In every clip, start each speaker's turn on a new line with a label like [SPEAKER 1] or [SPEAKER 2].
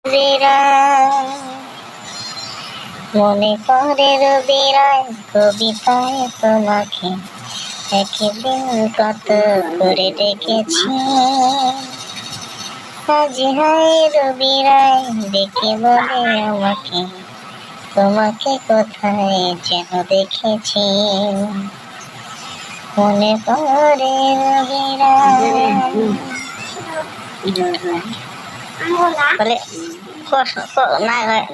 [SPEAKER 1] বিরাম মনে পড়ে রবিরায় কবিতায় তোমাকে একদিন কত করে ডেকেছি। আজ হায় রবিরায় ডেকে বলে আমাকে তোমাকে কোথায় যেন দেখেছি। মনে পড়ে রবিরায় বলে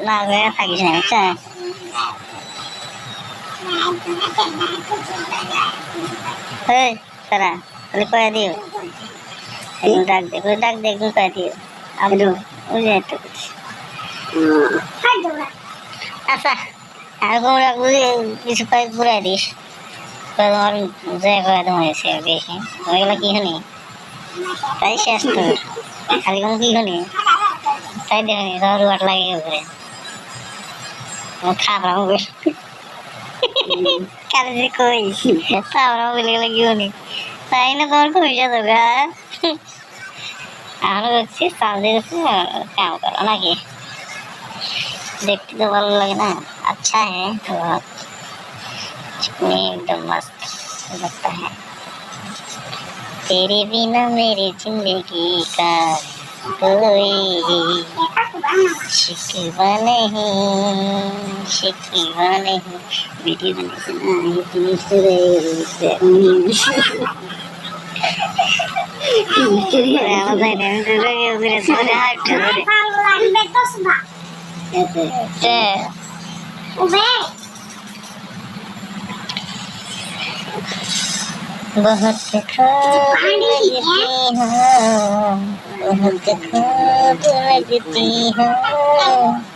[SPEAKER 1] না থাকিস না আচ্ছা। তারা তাহলে কয়ে দিও ডাক দে একদম কয়ে দিও আচ্ছা এরকম রাখবি কিছু কয়ে পুরাই দিস তোমার যে কয়ে তোমার এসে দেখি ওইগুলো কি শুনি তাই শেষ তো খালি কম কি শুনি তাই দেখুন সবার বাট লাগে উপরে খাবার কারে যে কই তারপর বলে গেলে কি শুনি তাই না তোমার খুব ইচ্ছা তো গা আরো দেখছি চাঁদে কাম করো নাকি देखते तो ভালো লাগে না अच्छा है बहुत एकदम मस्त लगता है तेरे बिना मेरी जिंदगी का कोई शिकवा नहीं वीडियो बहुत खूब लगती हूँ बहुत खूब लगती हूँ